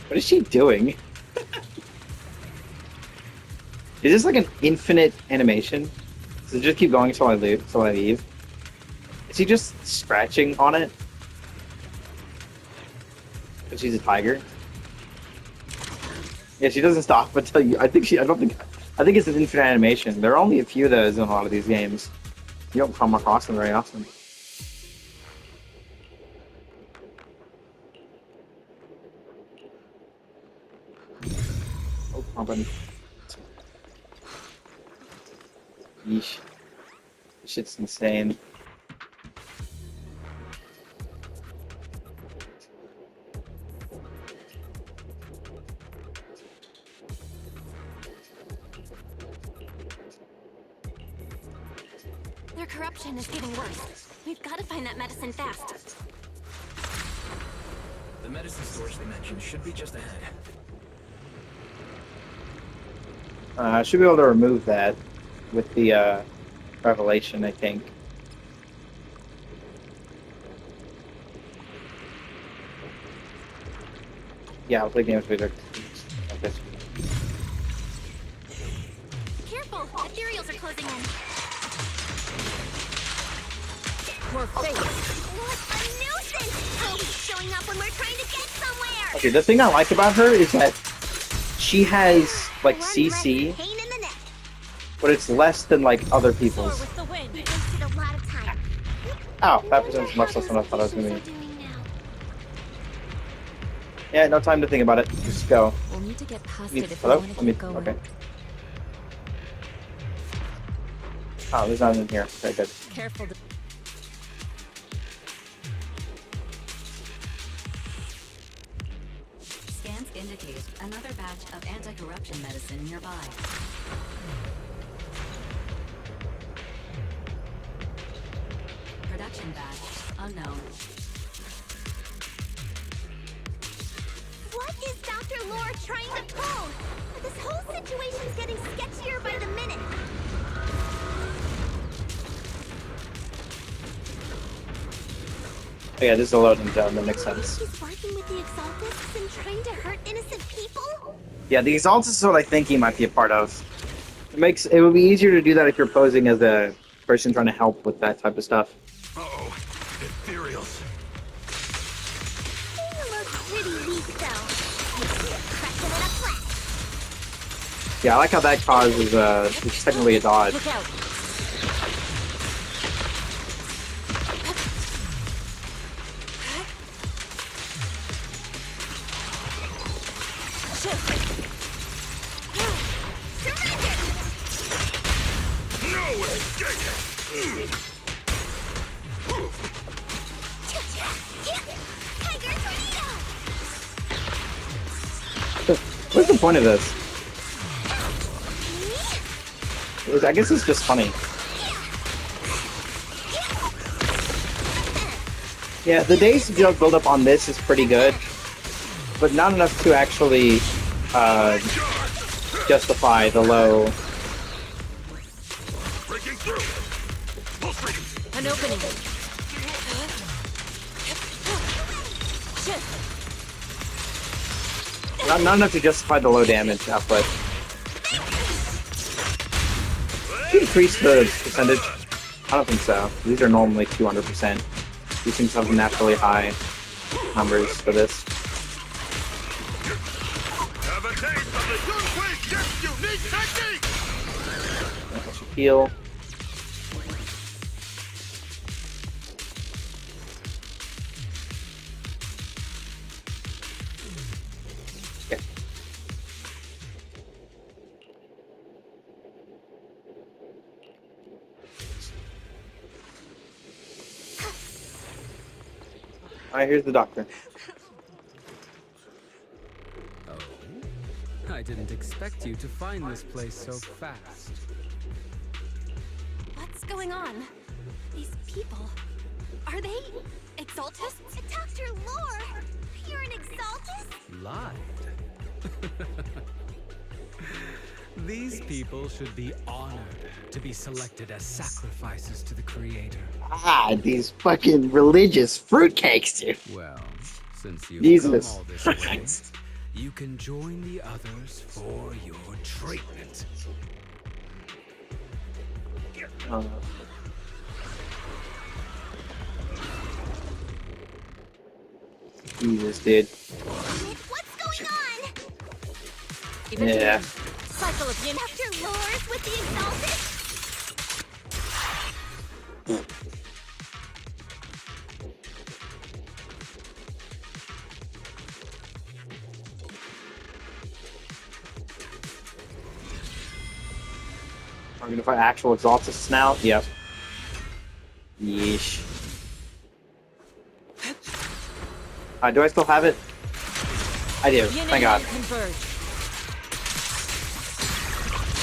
What is she doing? Is this like an infinite animation? Does it just keep going until I leave? Till I leave? Is he just scratching on it? Because she's a tiger. Yeah, she doesn't stop until you. I think she. I don't think. I think it's an infinite animation. There are only a few of those in a lot of these games. You don't come across them very often. Oh, come on. Yeesh. This shit's insane. Their corruption is getting worse. We've got to find that medicine fast. The medicine storage they mentioned should be just ahead. I should be able to remove that with the revelation, I think. Yeah, I'll play games with her. Okay. Careful! Ethereals are closing in. More faith. What a nuisance! Always showing up when we're trying to get somewhere! Okay, the thing I like about her is that she has like One CC, less pain in the neck. but it's less than like other people's. With the wind. We wasted a lot of time. Ow, that Wonder percentage how much less than I those thought I was gonna patients be. are doing now. Yeah, no time to think about it. Just go. We'll need to get past it if we Hello? want to Let me. keep going. Okay. Oh, there's nothing in here. Okay, good. Careful. Scans indicate another batch of anti-corruption medicine nearby. Production batch unknown. What is Dr. Lore trying to pull? This whole situation's getting sketchier by the minute. Oh, yeah, this is a loading zone. That makes sense. He's working with the exaltists and trying to hurt innocent people? Yeah, the exaltists is what I think he might be a part of. It would be easier to do that if you're posing as a person trying to help with that type of stuff. Uh-oh. Ethereals. They look pretty weak, though. Makes me a crack in a flash. Yeah, I like how that causes it's technically a dodge. Look out. No escape! Tiger tornado! What's the point of this? I guess it's just funny. Yeah, the days to build up on this is pretty good, but not enough to actually justify the low. Breaking through! Pulse reading! An opening. Not enough to justify the low damage output. Increase the percentage? I don't think so. These are normally 200%. These things have naturally high numbers for this. Have a taste of the Gunquake's unique technique! That should heal. Okay. Alright, here's the doctor. Oh, I didn't expect you to find this place so fast. What's going on? These people... Are they... exaltists? Dr. Lore! You're an exaltist? Lied. These people should be honored to be selected as sacrifices to the Creator. Ah, these fucking religious fruitcakes, dude. Well, since you've Jesus come all this way, you can join the others for your treatment. Jesus, dude. What's going on? Yeah. Cycle of yin. Dr. Lores with the exalted? Are we gonna fight actual exaltists now? Yep. Yeesh. Do I still have it? I do. Yin Thank and God. yang converge.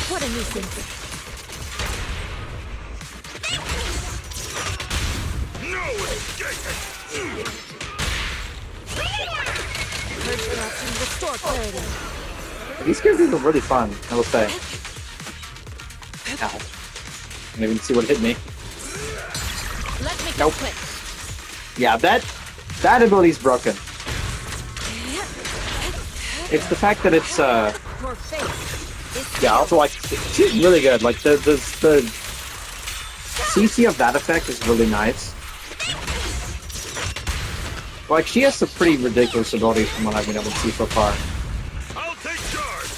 What a nuisance. No escape! Purge corruption, restore clarity. These characters are really fun, I will say. Ow. I didn't even see what hit me. Let me Nope. quick. Yeah, that ability's broken. It's the fact that it's Your faith is yeah, also like she's really good. Like the CC of that effect is really nice. Like she has some pretty ridiculous abilities from what I've been able to see so far. I'll take charge!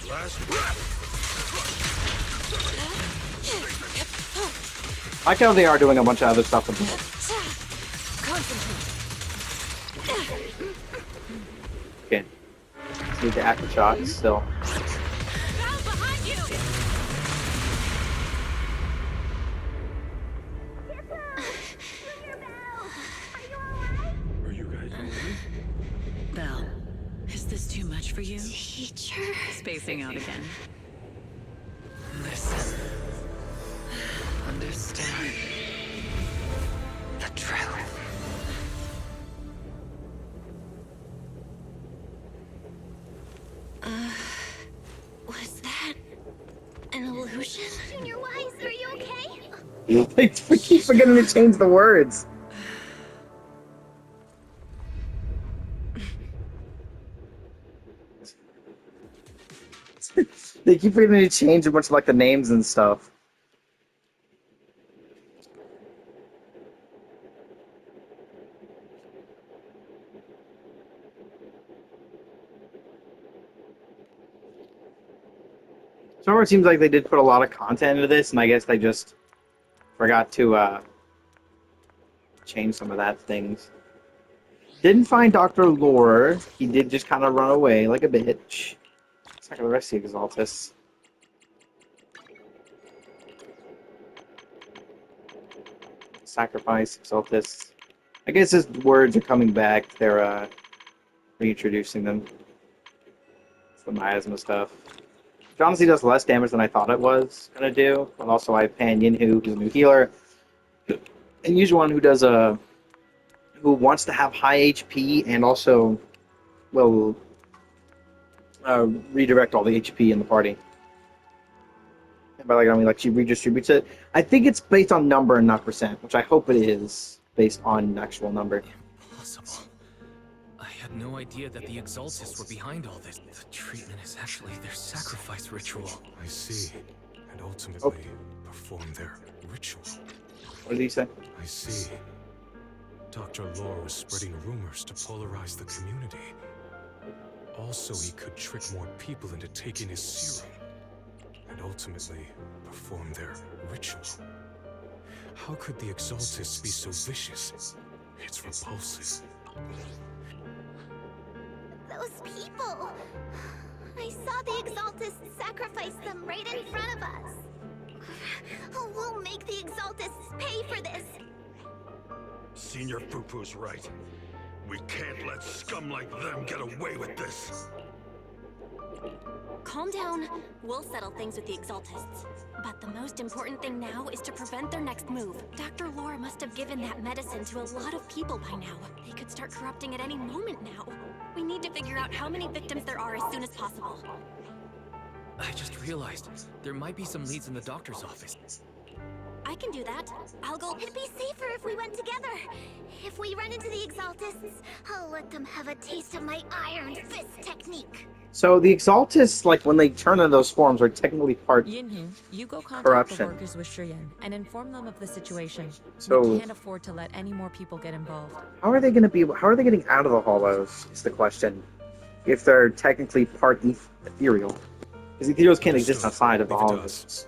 Last breath! I like how they are doing a bunch of other stuff with them. concentrate. Okay. Let's need the aftershock still. Bow behind you. Are you guys moving? Belle, is this too much for you? Teacher. Spacing out again. Listen. Understand the truth. Was that an illusion? Junior Wise, are you okay? They keep forgetting to change the words. They keep forgetting to change a bunch of like the names and stuff. So it seems like they did put a lot of content into this, and I guess they just forgot to change some of that things. Didn't find Dr. Lore. He did just kind of run away like a bitch. It's like the rest of the Exaltists. Sacrifice, Exaltists. I guess his words are coming back. They're reintroducing them. It's the miasma stuff. Which honestly does less damage than I thought it was gonna do. But also I have Pan Yinhu, who's a new healer. And usually one who does who wants to have high HP and also will redirect all the HP in the party. And by like I mean like she redistributes it. I think it's based on number and not percent, which I hope it is based on actual number. Impossible. I had no idea that the exaltists were behind all this. The treatment is actually their sacrifice ritual. I see. And ultimately perform their ritual. What did he say? I see. Dr. Lore was spreading rumors to polarize the community. Also, he could trick more people into taking his serum. And ultimately perform their ritual. How could the exaltists be so vicious? It's repulsive. Those people. I saw the exaltists sacrifice them right in front of us. We'll make the exaltists pay for this. Senior Poo-Poo's right. We can't let scum like them get away with this. Calm down. We'll settle things with the exaltists. But the most important thing now is to prevent their next move. Dr. Lore must have given that medicine to a lot of people by now. They could start corrupting at any moment now. We need to figure out how many victims there are as soon as possible. I just realized there might be some leads in the doctor's office. I I can do that. I'll go. It'd be safer if we went together. If we run into the exaltists, I'll let them have a taste of my iron fist technique. So the exaltists, like when they turn into those forms, are technically part. Yinhu, you go contact Corruption. the workers with Shiyan and inform them of the situation. So- We can't afford to let any more people get involved. How are they going to be? How are they getting out of the hollows? Is the question. If they're technically part ethereal, because ethereals can't exist outside of the Leave it to hollows. us.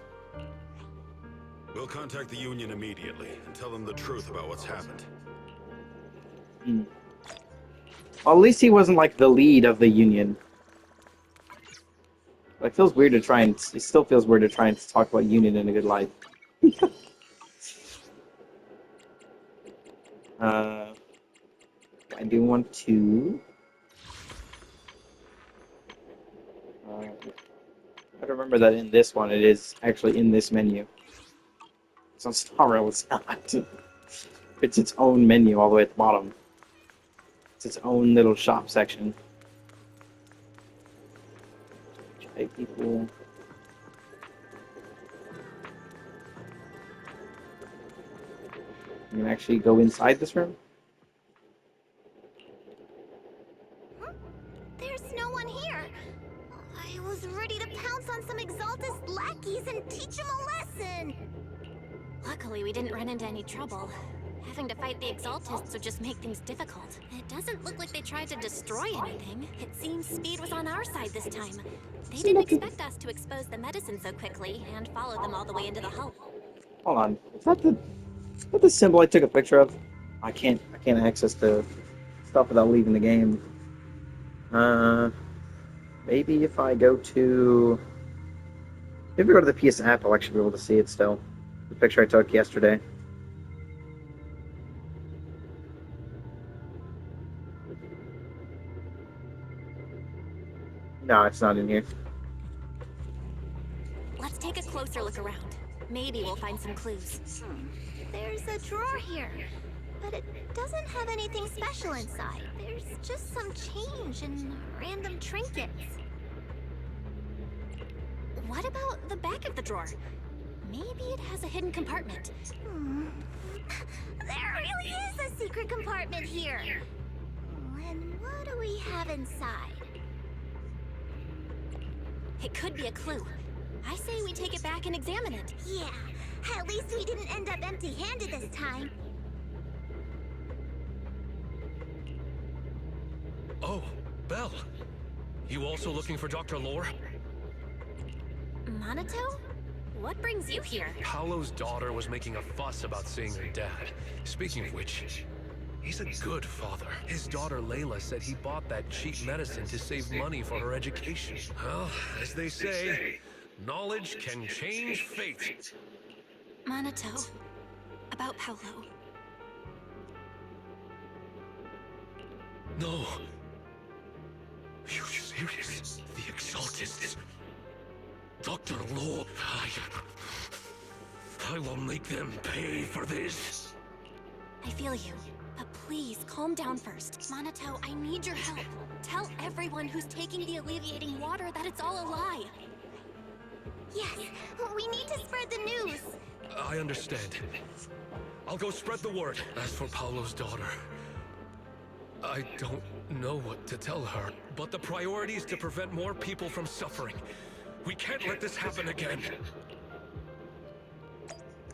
We'll contact the Union immediately and tell them the truth about what's happened. Well, at least he wasn't like the lead of the Union. It feels weird to try and. It still feels weird to try and talk about Union in a good light. I do want to. I remember that in this one, it is actually in this menu. So Star Rail it's not. It's its own menu all the way at the bottom. It's its own little shop section. Hey, people. You can actually go inside this room. There's no one here. I was ready to pounce on some exaltist lackeys and teach them a lesson. Luckily, we didn't run into any trouble. Having to fight the exaltists would just make things difficult. It doesn't look like they tried to destroy anything. It seems speed was on our side this time. They didn't expect us to expose the medicine so quickly and follow them all the way into the hull. Hold on. Is that the symbol I took a picture of? I can't access the stuff without leaving the game. Maybe if I go to the PS app, I'll actually be able to see it still. The picture I took yesterday. No, it's not in here. Let's take a closer look around. Maybe we'll find some clues. There's a drawer here, but it doesn't have anything special inside. There's just some change and random trinkets. What about the back of the drawer? Maybe it has a hidden compartment. There really is a secret compartment here. And what do we have inside? It could be a clue. I say we take it back and examine it. Yeah, at least we didn't end up empty-handed this time. Oh, Belle. You also looking for Dr. Lore? Monato? What brings you here? Paolo's daughter was making a fuss about seeing her dad. Speaking of which, he's a good father. His daughter Layla said he bought that cheap medicine to save money for her education. Well, as they say, knowledge can change fate. Monato. About Paolo. No. Are you serious? The exaltists. Dr. Lore, I will make them pay for this. I feel you. But please, calm down first. Monato, I need your help. Tell everyone who's taking the alleviating water that it's all a lie. Yes, we need to spread the news. I understand. I'll go spread the word. As for Paolo's daughter, I don't know what to tell her, but the priority is to prevent more people from suffering. We can't let this happen again.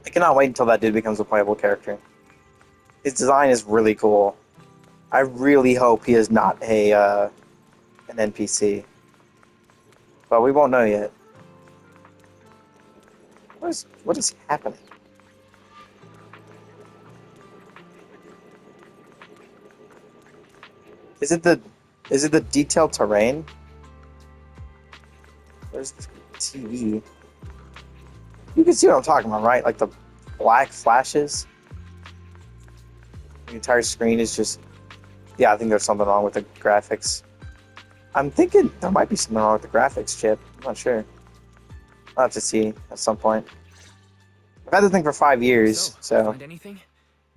I cannot wait until that dude becomes a playable character. His design is really cool. I really hope he is not an NPC. But we won't know yet. What is happening? Is it the detailed terrain? Where's the TV? You can see what I'm talking about, right? Like the black flashes. The entire screen is just... Yeah, I think there's something wrong with the graphics. I'm thinking there might be something wrong with the graphics chip. I'm not sure. I'll have to see at some point. I've had this thing for 5 years, so... Find anything?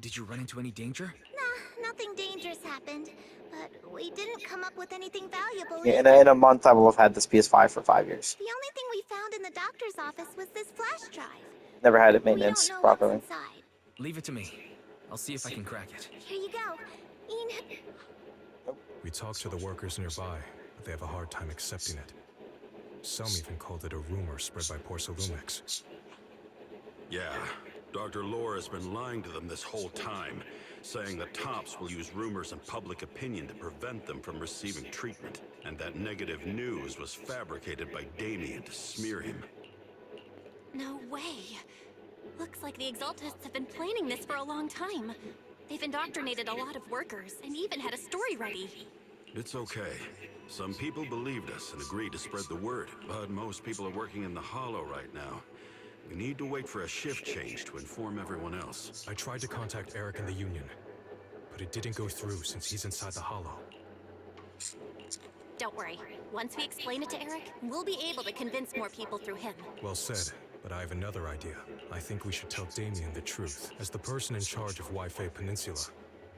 Did you run into any danger? Nah, nothing dangerous happened. But we didn't come up with anything valuable. Yeah, in a month I will have had this PS5 for 5 years. The only thing we found in the doctor's office was this flash drive. Never had it We don't maintenance know properly. what's inside. Leave it to me. I'll see if I can crack it. Here you go. Ian. We talked to the workers nearby, but they have a hard time accepting it. Some even called it a rumor spread by Porcelumix. Yeah, Dr. Lore has been lying to them this whole time, saying that Tops will use rumors and public opinion to prevent them from receiving treatment, and that negative news was fabricated by Damien to smear him. No way. Looks like the exaltists have been planning this for a long time. They've indoctrinated a lot of workers and even had a story ready. It's okay. Some people believed us and agreed to spread the word, but most people are working in the Hollow right now. We need to wait for a shift change to inform everyone else. I tried to contact Eric in the Union, but it didn't go through since he's inside the Hollow. Don't worry. Once we explain it to Eric, we'll be able to convince more people through him. Well said, but I have another idea. I think we should tell Damien the truth. As the person in charge of Wi-Fi Peninsula,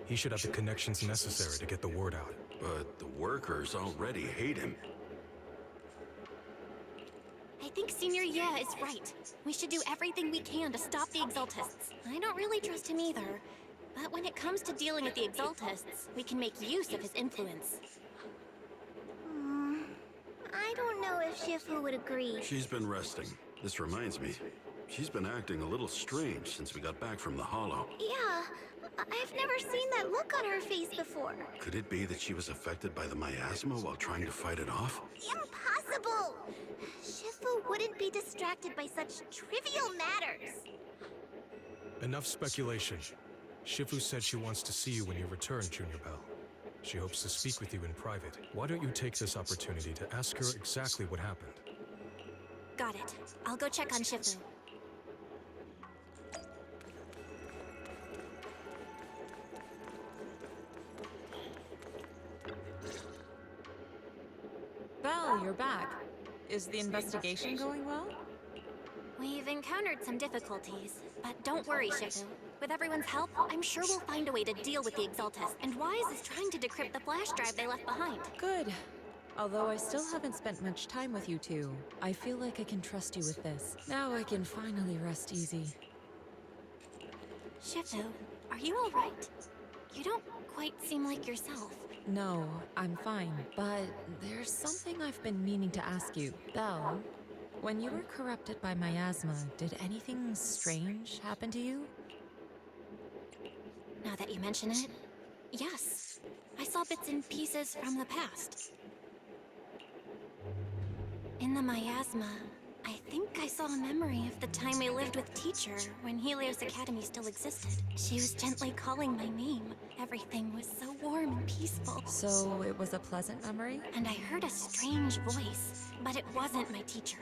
he should have the connections necessary to get the word out. But the workers already hate him. I think Senior Ye is right. We should do everything we can to stop the exaltists. I don't really trust him either. But when it comes to dealing with the exaltists, we can make use of his influence. I don't know if Shifu would agree. She's been resting. This reminds me, she's been acting a little strange since we got back from the Hollow. Yeah, I've never seen that look on her face before. Could it be that she was affected by the miasma while trying to fight it off? Impossible! Shifu wouldn't be distracted by such trivial matters. Enough speculation. Shifu said she wants to see you when you return, Junior Bell. She hopes to speak with you in private. Why don't you take this opportunity to ask her exactly what happened? Got it. I'll go check on Shifu. Belle, you're back. Is the investigation going well? We've encountered some difficulties, but don't worry, Shifu. With everyone's help, I'm sure we'll find a way to deal with the exaltists, and Wise is trying to decrypt the flash drive they left behind. Good. Although I still haven't spent much time with you two, I feel like I can trust you with this. Now I can finally rest easy. Shifu, are you alright? You don't quite seem like yourself. No, I'm fine, but there's something I've been meaning to ask you. Belle, when you were corrupted by miasma, did anything strange happen to you? Now that you mention it, yes. I saw bits and pieces from the past. In the miasma, I think I saw a memory of the time we lived with Teacher when Helios Academy still existed. She was gently calling my name. Everything was so warm and peaceful. So it was a pleasant memory? And I heard a strange voice, but it wasn't my teacher.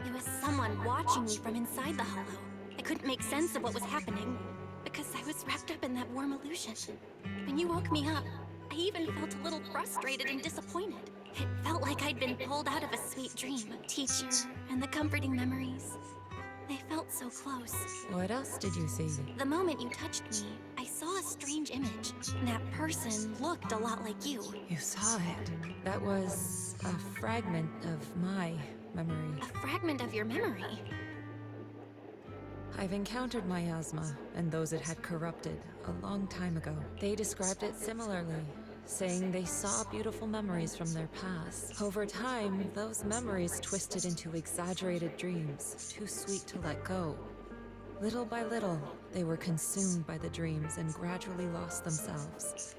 It was someone watching me from inside the Hollow. I couldn't make sense of what was happening, because I was wrapped up in that warm illusion. When you woke me up, I even felt a little frustrated and disappointed. It felt like I'd been pulled out of a sweet dream. Teacher and the comforting memories. They felt so close. What else did you see? The moment you touched me, I saw a strange image. That person looked a lot like you. You saw it. That was a fragment of my memory. A fragment of your memory. I've encountered miasma and those it had corrupted a long time ago. They described it similarly, saying they saw beautiful memories from their past. Over time, those memories twisted into exaggerated dreams, too sweet to let go. Little by little, they were consumed by the dreams and gradually lost themselves.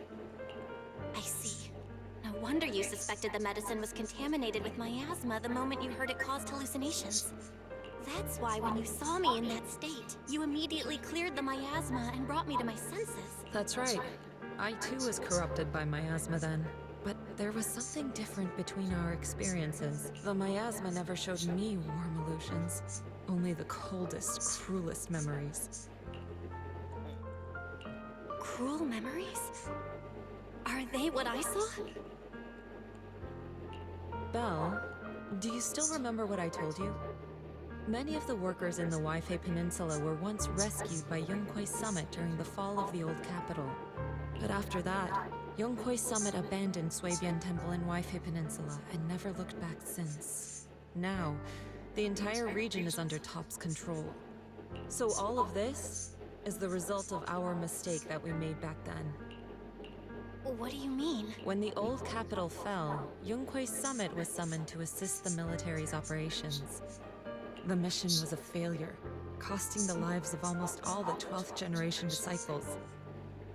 I see. No wonder you suspected the medicine was contaminated with miasma the moment you heard it caused hallucinations. That's why when you saw me in that state, you immediately cleared the miasma and brought me to my senses. That's right. I too was corrupted by miasma then. But there was something different between our experiences. The miasma never showed me warm illusions, only the coldest, cruelest memories. Cruel memories? Are they what I saw? Belle, do you still remember what I told you? Many of the workers in the Wi-Fi Peninsula were once rescued by Yonghui Summit during the fall of the old capital. But after that, Yonghui Summit abandoned Suibian Temple in Wi-Fi Peninsula and never looked back since. Now, the entire region is under Top's control. So all of this is the result of our mistake that we made back then. What do you mean? When the old capital fell, Yunque's summit was summoned to assist the military's operations. The mission was a failure, costing the lives of almost all the 12th generation disciples.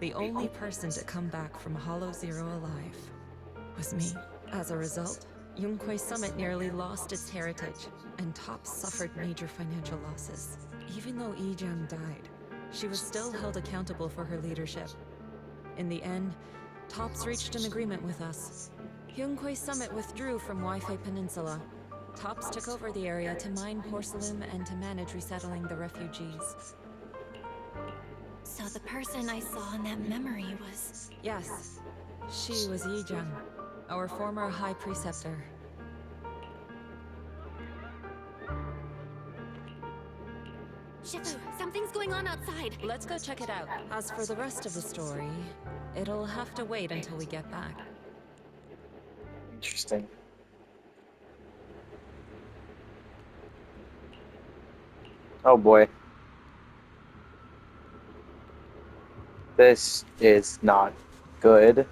The only person to come back from Hollow Zero alive was me. As a result, Yunque's summit nearly lost its heritage, and Top suffered major financial losses. Even though Yijiang died, she was still held accountable for her leadership. In the end, Tops reached an agreement with us. Yunque's summit withdrew from Wi-Fi Peninsula. Tops took over the area to mine porcelain and to manage resettling the refugees. So the person I saw in that memory was... Yes, she was Yijiang, our former High Preceptor. Shifu, something's going on outside. Let's go check it out. As for the rest of the story, it'll have to wait until we get back. Interesting. Oh boy. This is not good.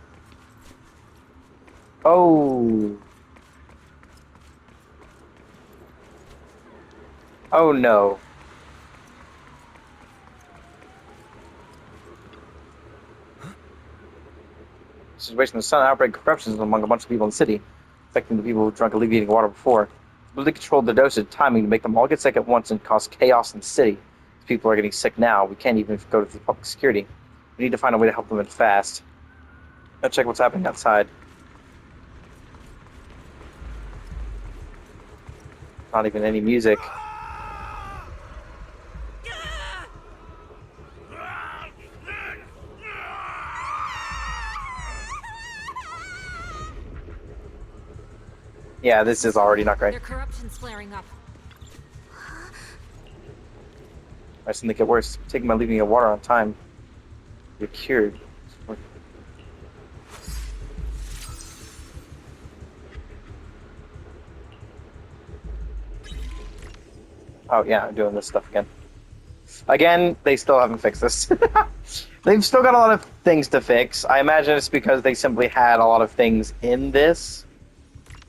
Oh. Oh no. Situation of sudden outbreak of corruption among a bunch of people in the city, affecting the people who drank alleviating water before. Ability controlled the dosage timing to make them all get sick at once and cause chaos in the city. If people are getting sick now, we can't even go to the public security. We need to find a way to help them in fast. Let's check what's happening outside. Not even any music. Yeah, this is already not great. Their corruption's flaring up. I just think it worse. Taking my leaving of water on time. You're cured. Oh yeah, I'm doing this stuff again. Again, they still haven't fixed this. They've still got a lot of things to fix. I imagine it's because they simply had a lot of things in this.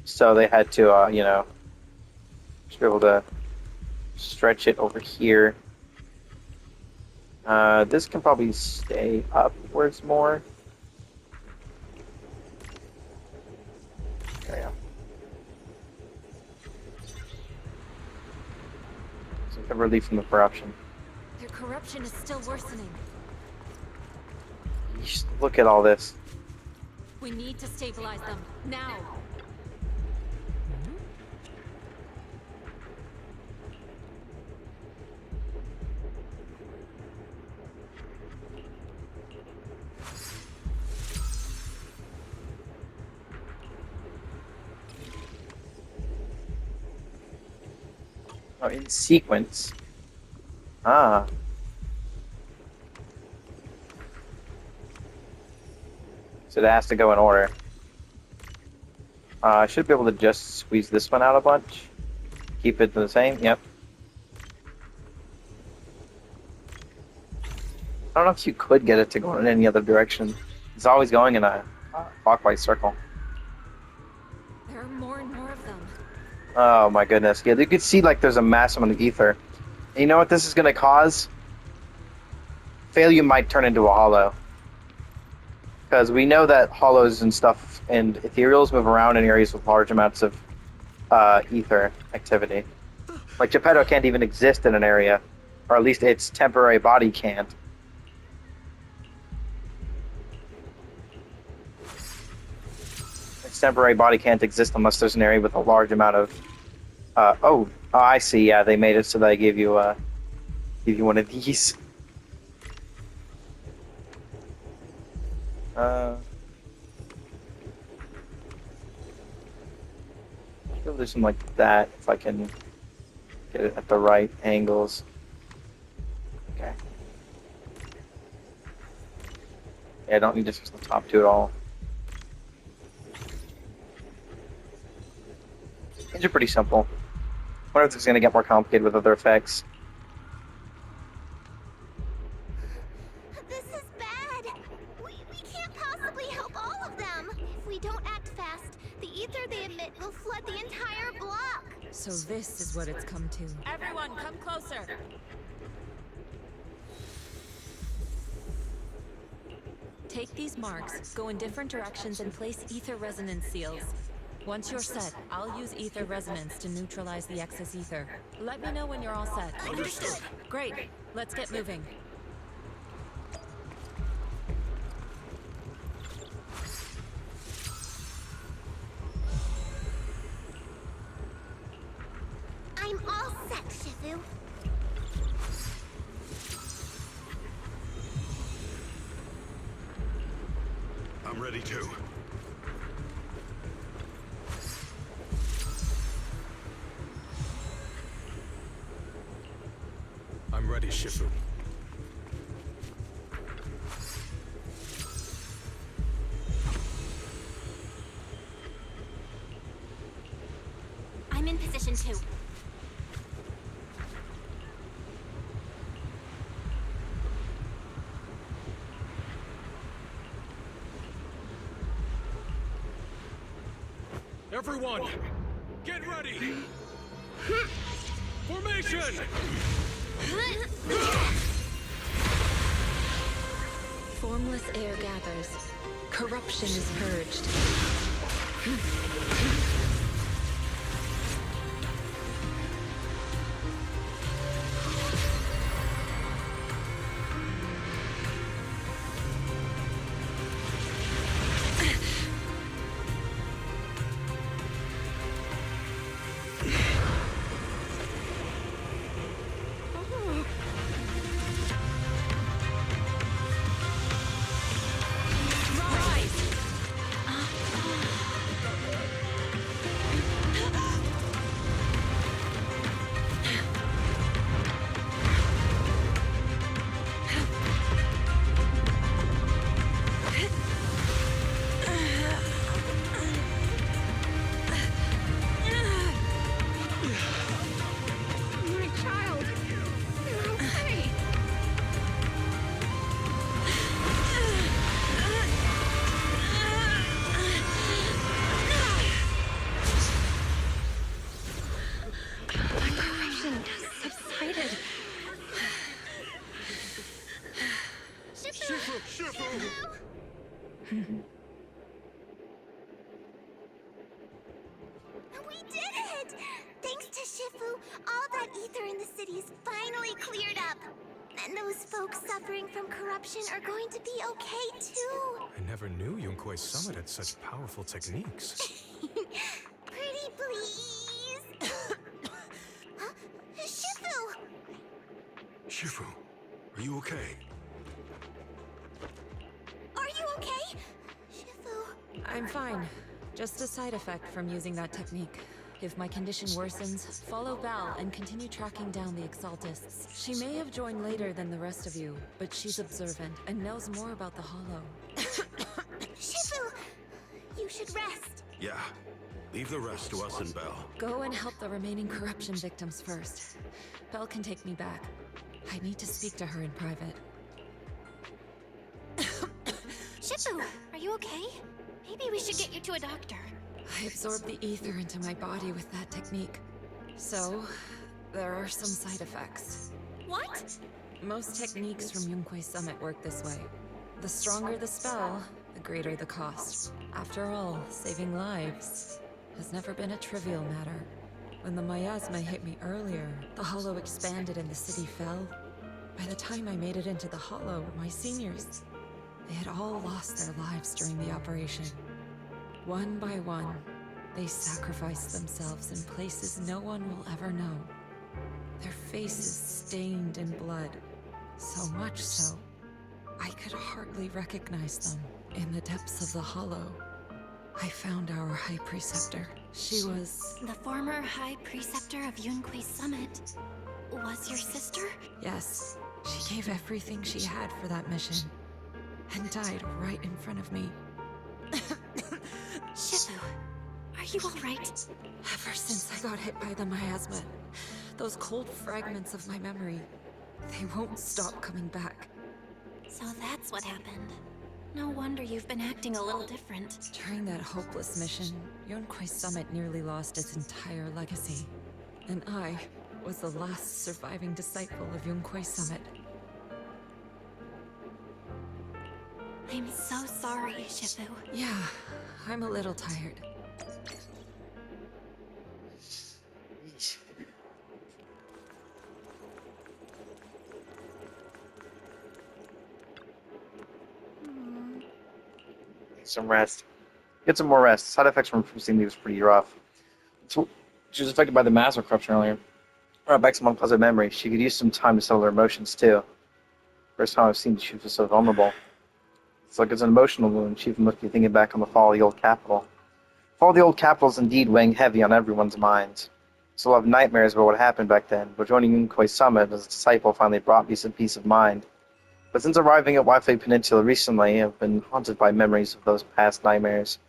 So they had to, you know, just be able to stretch it over here. This can probably stay upwards more. There we go. Some kind of relief from the corruption. Their corruption is still worsening. Just look at all this. We need to stabilize them, now. Oh, in sequence. Ah. So it has to go in order. I should be able to just squeeze this one out a bunch. Keep it the same. Yep. I don't know if you could get it to go in any other direction. It's always going in a clockwise circle. There are more and more of them. Oh my goodness. Yeah, you can see like there's a mass amount of ether. And you know what this is going to cause? Failure might turn into a hollow. Because we know that hollows and stuff and ethereals move around in areas with large amounts of ether activity. Like Geppetto can't even exist in an area, or at least its temporary body can't. Its temporary body can't exist unless there's an area with a large amount of. Oh, I see. Yeah, they made it so they give you one of these. I'll do something like that if I can get it at the right angles. Okay. Yeah, I don't need to fix the top two at all. These are pretty simple. I wonder if this is going to get more complicated with other effects. fire they emit will flood the entire block. So this is what it's come to. Everyone, come closer! Take these marks, go in different directions, and place ether resonance seals. Once you're set, I'll use ether resonance to neutralize the excess ether. Let me know when you're all set. Understood. Great. Let's get moving. I'm all set, Shifu. I'm ready too. I'm ready, Shifu. I'm in position too. Everyone, get ready! Formation! Formless air gathers. Corruption is purged. We did it! Thanks to Shifu, all that ether in the city's finally cleared up. And those folks suffering from corruption are going to be okay too. I never knew Yunquei Summit had such powerful techniques. Pretty please. Huh? Shifu! Shifu, are you okay? Are you okay? Shifu. I'm fine. Just a side effect from using that technique. If my condition worsens, follow Val and continue tracking down the exaltists. She may have joined later than the rest of you, but she's observant and knows more about the Hollow. Shifu! You should rest. Yeah. Leave the rest to us and Belle. Go and help the remaining corruption victims first. Belle can take me back. I need to speak to her in private. Shifu, are you okay? Maybe we should get you to a doctor. I absorbed the ether into my body with that technique. So, there are some side effects. What? Most techniques from Yunquei Summit work this way. The stronger the spell, the greater the cost. After all, saving lives has never been a trivial matter. When the miasma hit me earlier, the Hollow expanded and the city fell. By the time I made it into the Hollow, my seniors, they had all lost their lives during the operation. One by one, they sacrificed themselves in places no one will ever know. Their faces stained in blood, so much so, I could hardly recognize them. In the depths of the Hollow, I found our High Preceptor. She was... The former High Preceptor of Yunquei Summit was your sister? Yes, she gave everything she had for that mission, and died right in front of me. Shifu, are you alright? Ever since I got hit by the miasma, those cold fragments of my memory, they won't stop coming back. So that's what happened. No wonder you've been acting a little different. During that hopeless mission, Yunkwei Summit nearly lost its entire legacy. And I was the last surviving disciple of Yunkwei Summit. I'm so sorry, Shifu. Yeah, I'm a little tired. Some rest. Get some more rest. Side effects from seeing was pretty rough. So, she was affected by the massive corruption earlier. Brought back some unpleasant memories. She could use some time to settle her emotions too. First time I've seen she was so vulnerable. It's like it's an emotional wound. She must be thinking back on the fall of the old capital. The fall of the old capital is indeed weighing heavy on everyone's minds. Still have nightmares about what happened back then, but joining Yunkwei Summit as a disciple finally brought me some peace of mind. But since arriving at Wi-Fi Peninsula recently, I've been haunted by memories of those past nightmares.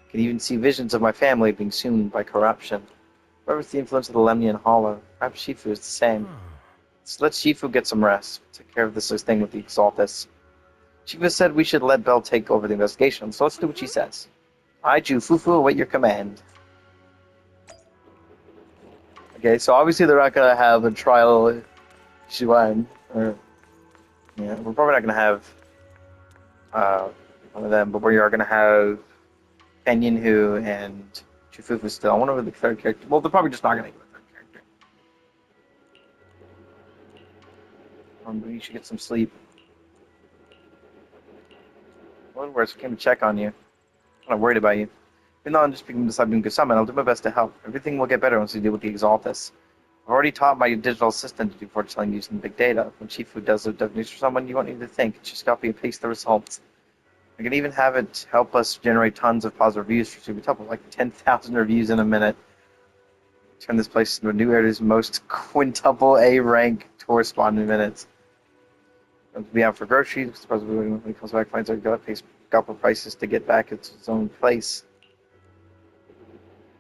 I can even see visions of my family being consumed by corruption. Where was the influence of the Lemnian Hollow? Perhaps Shifu is the same. So let Shifu get some rest. Take care of this thing with the exaltists. Shifu said we should let Bell take over the investigation, so let's do what she says. I, Ju Fufu, await your command. Okay, so obviously they're not gonna have a trial Shuan, or yeah, we're probably not gonna have one of them, but we are gonna have Penyon Hu and Chufufu still. I wonder who the third character. Well, they're probably just not gonna give a third character. But you should get some sleep. One worse, I came to check on you. I'm kind of worried about you. Even though I'm just becoming discipling Kusama, I'll do my best to help. Everything will get better once we deal with the exaltists. I've already taught my digital assistant to do fortune using big data. When Shifu does a definition for someone, you won't need to think. Just copy and paste the results. I can even have it help us generate tons of positive reviews for Subitemple, like 10,000 reviews in a minute. Turn this place into a new area's most quintuple A rank tourist spot in minutes. To be out for groceries, supposedly when he comes back, finds our gut, pays couple prices to get back at its own place.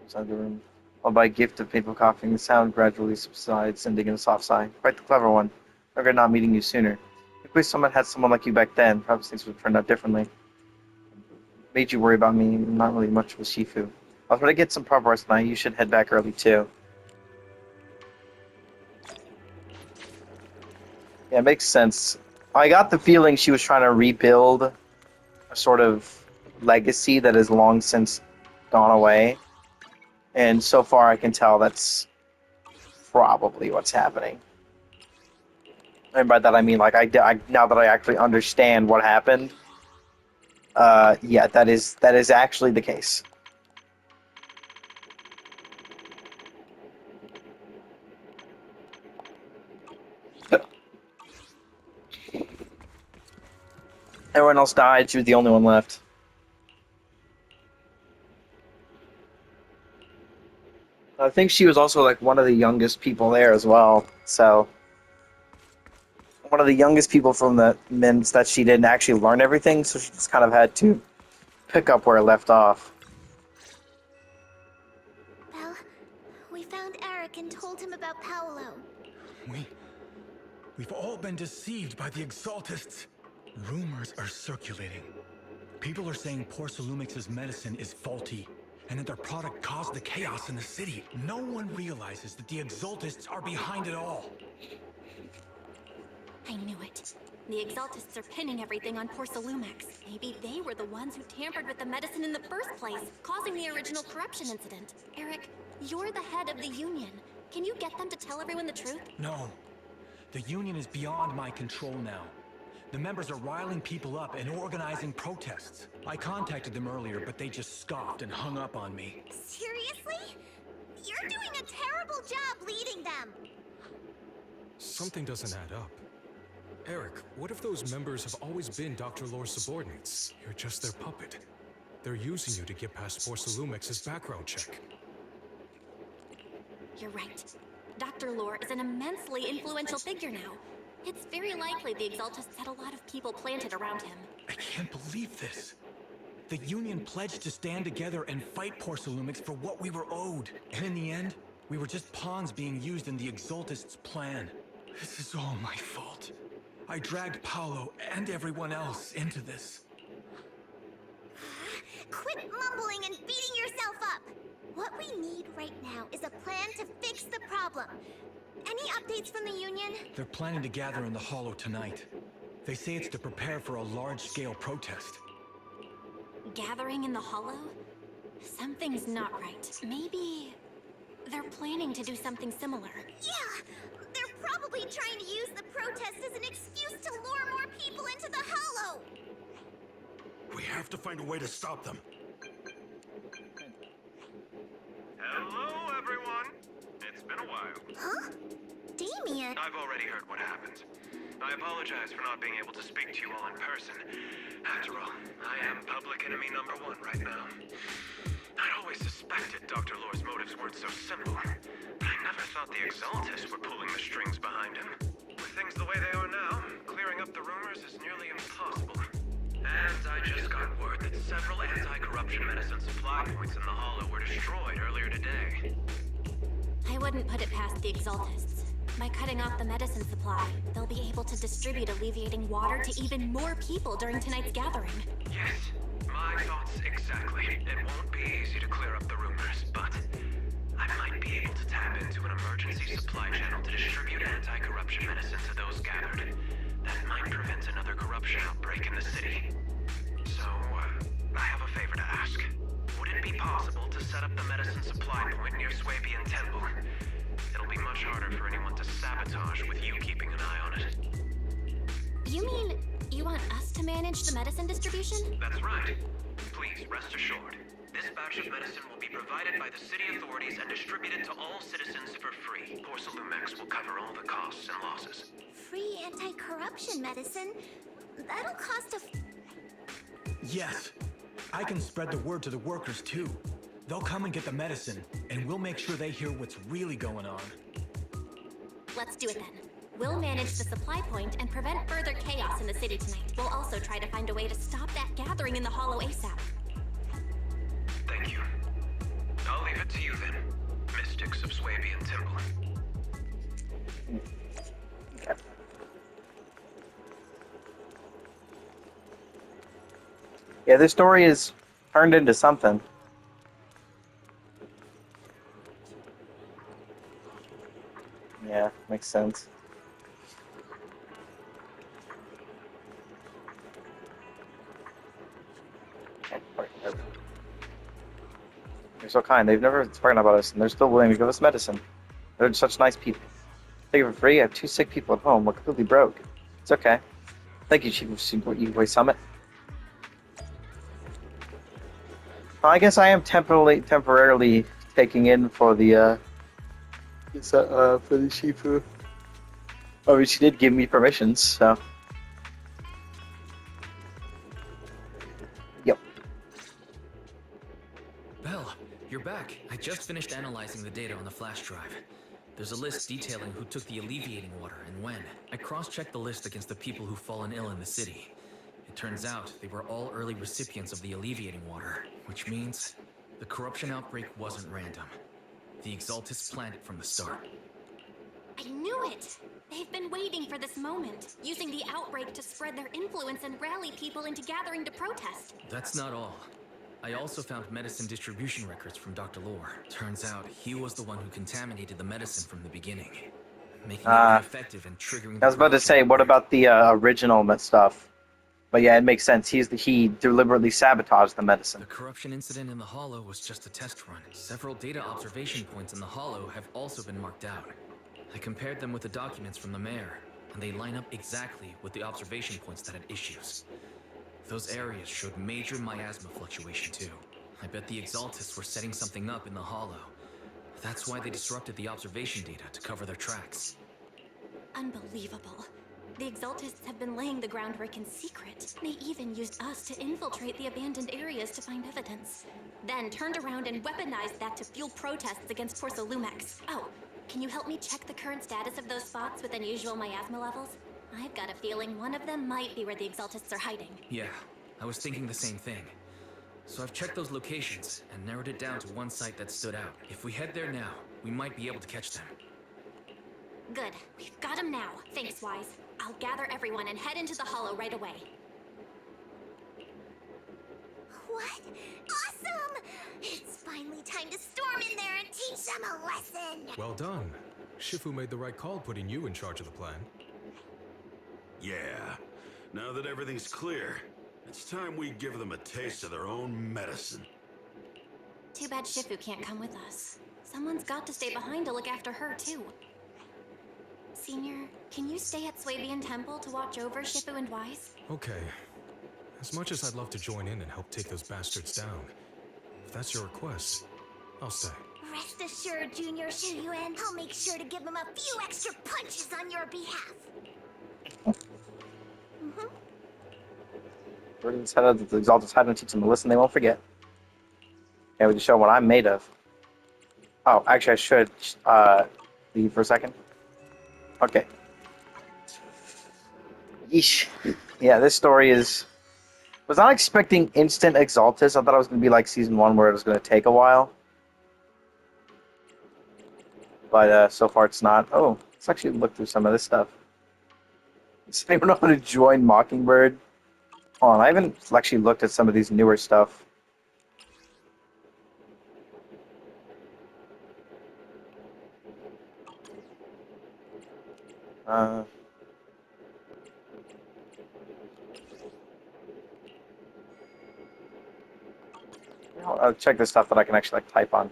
Inside the room. I'll buy a gift of painful coughing. The sound gradually subsides, ending in a soft sigh. Quite the clever one. Regret not meeting you sooner. If we someone had someone like you back then, perhaps things would have turned out differently. Made you worry about me, not really much with Shifu. I was going to get some progress tonight. You should head back early too. Yeah, it makes sense. I got the feeling she was trying to rebuild a sort of legacy that has long since gone away. And so far I can tell that's probably what's happening. And by that I mean, like, I now that I actually understand what happened, yeah, that is actually the case. Everyone else died. She was the only one left. I think she was also like one of the youngest people there as well. So one of the youngest people from the meant that she didn't actually learn everything, so she just kind of had to pick up where it left off. Well, we found Eric and told him about Paolo. We've all been deceived by the exaltists. Rumors are circulating. People are saying Porcelumix's medicine is faulty, and that their product caused the chaos in the city. No one realizes that the exaltists are behind it all. I knew it. The exaltists are pinning everything on Porcelumix. Maybe they were the ones who tampered with the medicine in the first place, causing the original corruption incident. Eric, you're the head of the Union. Can you get them to tell everyone the truth? No. The Union is beyond my control now. The members are riling people up and organizing protests. I contacted them earlier, but they just scoffed and hung up on me. Seriously? You're doing a terrible job leading them. Something doesn't add up. Eric, what if those members have always been Dr. Lore's subordinates? You're just their puppet. They're using you to get past Porcelumix's background check. You're right. Dr. Lore is an immensely influential figure now. It's very likely the exaltists had a lot of people planted around him. I can't believe this. The Union pledged to stand together and fight Porcelumix for what we were owed. And in the end, we were just pawns being used in the exaltists' plan. This is all my fault. I dragged Paolo and everyone else into this. right now is a plan to fix the problem. Any updates from the Union? They're planning to gather in the Hollow tonight. They say it's to prepare for a large-scale protest. Gathering in the Hollow? Something's not right. Maybe they're planning to do something similar. Yeah! They're probably trying to use the protest as an excuse to lure more people into the Hollow! We have to find a way to stop them. Hello, everyone. It's been a while. Huh? Damien? I've already heard what happened. I apologize for not being able to speak to you all in person. After all, I am public enemy number one right now. I'd always suspected Dr. Lore's motives weren't so simple, but I never thought the exaltists were pulling the strings behind him. With things the way they are now, clearing up the rumors is nearly impossible. And I just got word that several anti-corruption medicine supply points in the Hollow were destroyed earlier today. I wouldn't put it past the exaltists. By cutting off the medicine supply, they'll be able to distribute alleviating water to even more people during tonight's gathering. Yes, my thoughts exactly. It won't be easy to clear up the rumors, but I might be able to tap into an emergency supply channel to distribute anti-corruption medicine to those gathered. That might prevent another corruption outbreak in the city. So, I have a favor to ask. Would it be possible to set up the medicine supply point near Swabian Temple? It'll be much harder for anyone to sabotage with you keeping an eye on it. You mean you want us to manage the medicine distribution? That's right. Please, rest assured. This batch of medicine will be provided by the city authorities and distributed to all citizens for free. Porcelumex will cover all the costs and losses. Free anti-corruption medicine? That'll cost a... Yes. I can spread the word to the workers too. They'll come and get the medicine, and we'll make sure they hear what's really going on. Let's do it then. We'll manage the supply point and prevent further chaos in the city tonight. We'll also try to find a way to stop that gathering in the Hollow ASAP. Thank you. I'll leave it to you then, mystics of Swabian Temple. Yeah, this story is turned into something. Yeah, makes sense. They're so kind. They've never spoken about us, and they're still willing to give us medicine. They're such nice people. Take it for free. I have 2 sick people at home. We're completely broke. It's okay. Thank you, Chief of Yugoi Summit. Well, I guess I am temporarily taking in for the Shifu. Oh, she did give me permissions, so. Yep. Belle, you're back. I just finished analyzing the data on the flash drive. There's a list detailing who took the alleviating water and when. I cross-checked the list against the people who've fallen ill in the city. It turns out they were all early recipients of the alleviating water, which means the corruption outbreak wasn't random. The exaltists planned it from the start. I knew it! They've been waiting for this moment, using the outbreak to spread their influence and rally people into gathering to protest. That's not all. I also found medicine distribution records from Dr. Lore. Turns out he was the one who contaminated the medicine from the beginning, making it ineffective and triggering. I was about to say, what about the original stuff? But yeah, it makes sense. He deliberately sabotaged the medicine. The corruption incident in the Hollow was just a test run. Several data observation points in the Hollow have also been marked out. I compared them with the documents from the mayor, and they line up exactly with the observation points that had issues. Those areas showed major miasma fluctuation too. I bet the exaltists were setting something up in the Hollow. That's why they disrupted the observation data to cover their tracks. Unbelievable. The exaltists have been laying the groundwork in secret. They even used us to infiltrate the abandoned areas to find evidence. Then turned around and weaponized that to fuel protests against Porcelumex. Oh, can you help me check the current status of those spots with unusual miasma levels? I've got a feeling one of them might be where the exaltists are hiding. Yeah, I was thinking the same thing. So I've checked those locations and narrowed it down to one site that stood out. If we head there now, we might be able to catch them. Good. We've got them now. Thanks, Wise. I'll gather everyone and head into the Hollow right away. What? Awesome! It's finally time to storm in there and teach lesson! Well done. Shifu made the right call putting you in charge of the plan. Yeah. Now that everything's clear, it's time we give them a taste of their own medicine. Too bad Shifu can't come with us. Someone's got to stay behind to look after her, too. Senior, can you stay at Swabian Temple to watch over Shifu and Wise? Okay. As much as I'd love to join in and help take those bastards down, if that's your request, I'll stay. Rest assured, Junior Shuyuan, I'll make sure to give him a few extra punches on your behalf. We're going to tell the exaltists how to teach them to listen, they won't forget. Can't we just show what I'm made of? Oh, actually, I should leave for a second. Okay. Yeesh. Yeah, this story is... Was not expecting instant exaltists. I thought it was going to be like Season 1 where it was going to take a while. But so far it's not. Oh, let's actually look through some of this stuff. Does anyone know how to join Mockingbird? Hold on, I haven't actually looked at some of these newer stuff. I'll check the stuff that I can actually like type on.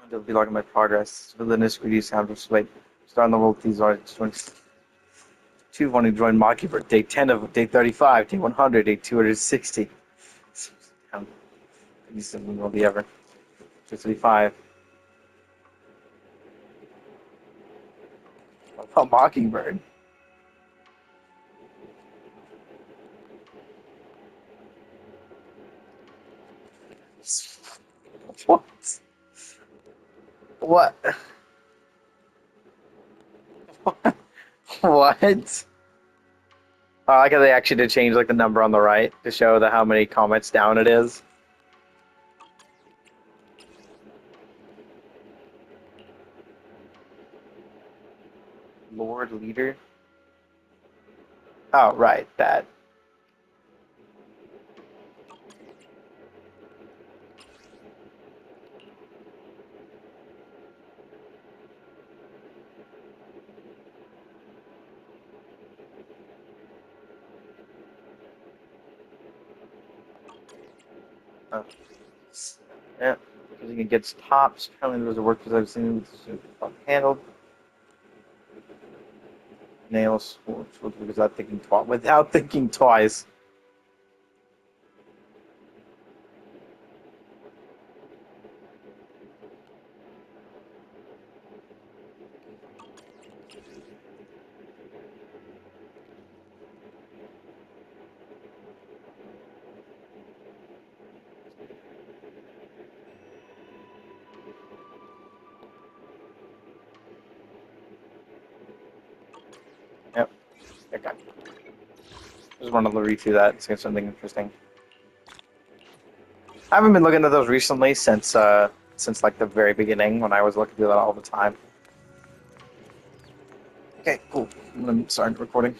It'll be logging my progress. Villainous greedy sound. Just wait. Start on the world. These are 22 wanting to join Mockingbird. Day 10 of day 35. Day 100. Day 260. These will be ever. 235. Oh, Mockingbird. What? What? What? Oh, I like how they actually did change like the number on the right to show how many comments down it is. Lord Leader. Oh, right, that. Oh. Yeah, because he gets tops. Apparently, there was a work because I've seen handled. Nails without thinking twice. Yep. Okay. Just wanted to read through that, see something interesting. I haven't been looking at those recently since like the very beginning when I was looking through that all the time. Okay, cool. I'm starting recording.